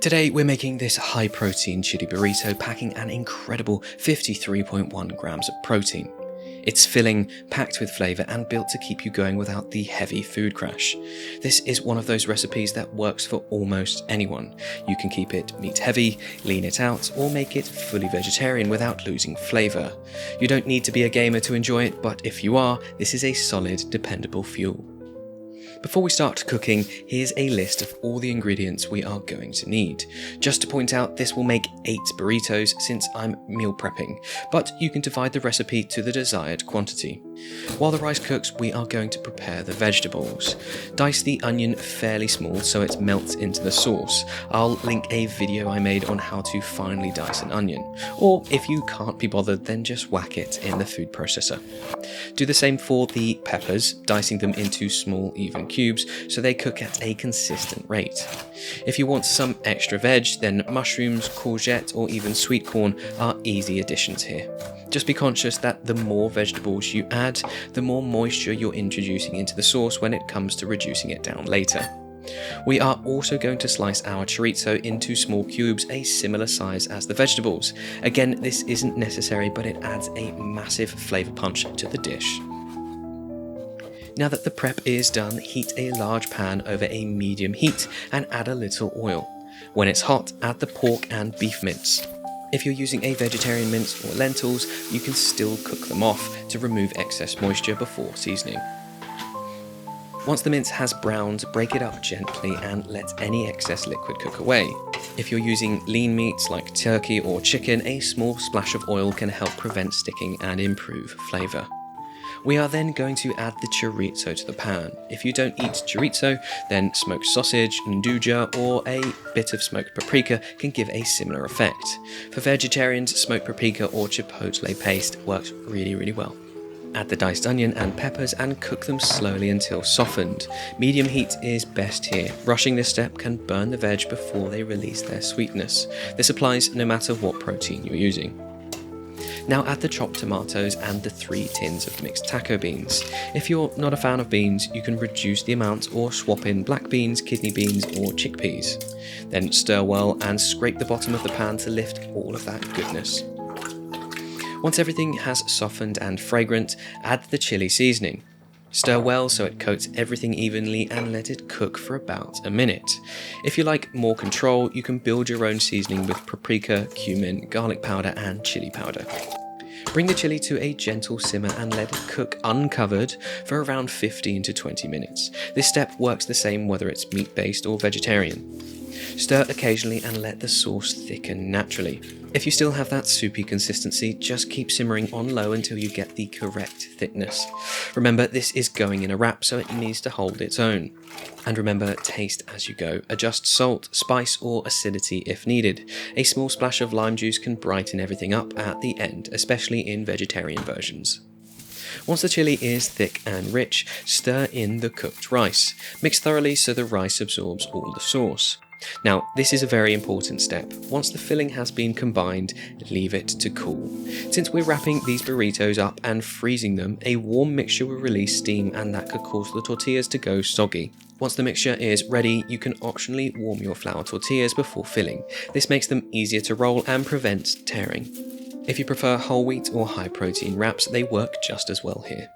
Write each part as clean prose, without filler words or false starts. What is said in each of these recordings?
Today we're making this high protein chili burrito packing an incredible 53.1 grams of protein. It's filling, packed with flavour and built to keep you going without the heavy food crash. This is one of those recipes that works for almost anyone. You can keep it meat heavy, lean it out, or make it fully vegetarian without losing flavour. You don't need to be a gamer to enjoy it, but if you are, this is a solid, dependable fuel. Before we start cooking, here's a list of all the ingredients we are going to need. Just to point out, this will make 8 burritos since I'm meal prepping, but you can divide the recipe to the desired quantity. While the rice cooks, we are going to prepare the vegetables. Dice the onion fairly small so it melts into the sauce. I'll link a video I made on how to finely dice an onion, or if you can't be bothered, then just whack it in the food processor. Do the same for the peppers, dicing them into small even cubes so they cook at a consistent rate. If you want some extra veg, then mushrooms, courgette or even sweet corn are easy additions here. Just be conscious that the more vegetables you add, the more moisture you're introducing into the sauce when it comes to reducing it down later. We are also going to slice our chorizo into small cubes a similar size as the vegetables. Again, this isn't necessary, but it adds a massive flavour punch to the dish. Now that the prep is done, heat a large pan over a medium heat and add a little oil. When it's hot, add the pork and beef mince. If you're using a vegetarian mince or lentils, you can still cook them off to remove excess moisture before seasoning. Once the mince has browned, break it up gently and let any excess liquid cook away. If you're using lean meats like turkey or chicken, a small splash of oil can help prevent sticking and improve flavour. We are then going to add the chorizo to the pan. If you don't eat chorizo, then smoked sausage, nduja, or a bit of smoked paprika can give a similar effect. For vegetarians, smoked paprika or chipotle paste works really well. Add the diced onion and peppers and cook them slowly until softened. Medium heat is best here. Rushing this step can burn the veg before they release their sweetness. This applies no matter what protein you're using. Now add the chopped tomatoes and the 3 tins of mixed taco beans. If you're not a fan of beans, you can reduce the amount or swap in black beans, kidney beans or chickpeas. Then stir well and scrape the bottom of the pan to lift all of that goodness. Once everything has softened and fragrant, add the chili seasoning. Stir well so it coats everything evenly and let it cook for about a minute. If you like more control, you can build your own seasoning with paprika, cumin, garlic powder and chili powder. Bring the chili to a gentle simmer and let it cook uncovered for around 15 to 20 minutes. This step works the same whether it's meat-based or vegetarian. Stir occasionally and let the sauce thicken naturally. If you still have that soupy consistency, just keep simmering on low until you get the correct thickness. Remember, this is going in a wrap, so it needs to hold its own. And remember, taste as you go. Adjust salt, spice or acidity if needed. A small splash of lime juice can brighten everything up at the end, especially in vegetarian versions. Once the chili is thick and rich, stir in the cooked rice. Mix thoroughly so the rice absorbs all the sauce. Now, this is a very important step. Once the filling has been combined, leave it to cool. Since we're wrapping these burritos up and freezing them, a warm mixture will release steam and that could cause the tortillas to go soggy. Once the mixture is ready, you can optionally warm your flour tortillas before filling. This makes them easier to roll and prevents tearing. If you prefer whole wheat or high protein wraps, they work just as well here.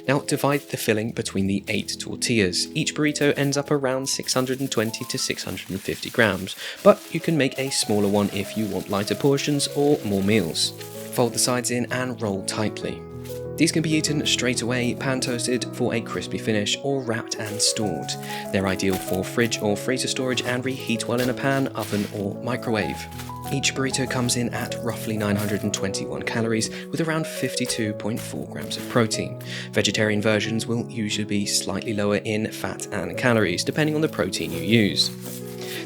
Now divide the filling between the 8 tortillas. Each burrito ends up around 620 to 650 grams, but you can make a smaller one if you want lighter portions or more meals. Fold the sides in and roll tightly. These can be eaten straight away, pan toasted for a crispy finish, or wrapped and stored. They're ideal for fridge or freezer storage and reheat well in a pan, oven or microwave. Each burrito comes in at roughly 921 calories with around 52.4 grams of protein. Vegetarian versions will usually be slightly lower in fat and calories, depending on the protein you use.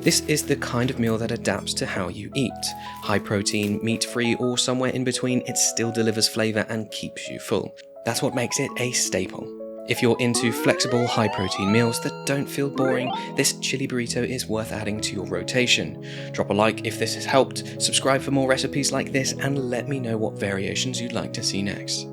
This is the kind of meal that adapts to how you eat. High protein, meat-free, or somewhere in between, it still delivers flavour and keeps you full. That's what makes it a staple. If you're into flexible, high-protein meals that don't feel boring, this chili burrito is worth adding to your rotation. Drop a like if this has helped, subscribe for more recipes like this, and let me know what variations you'd like to see next.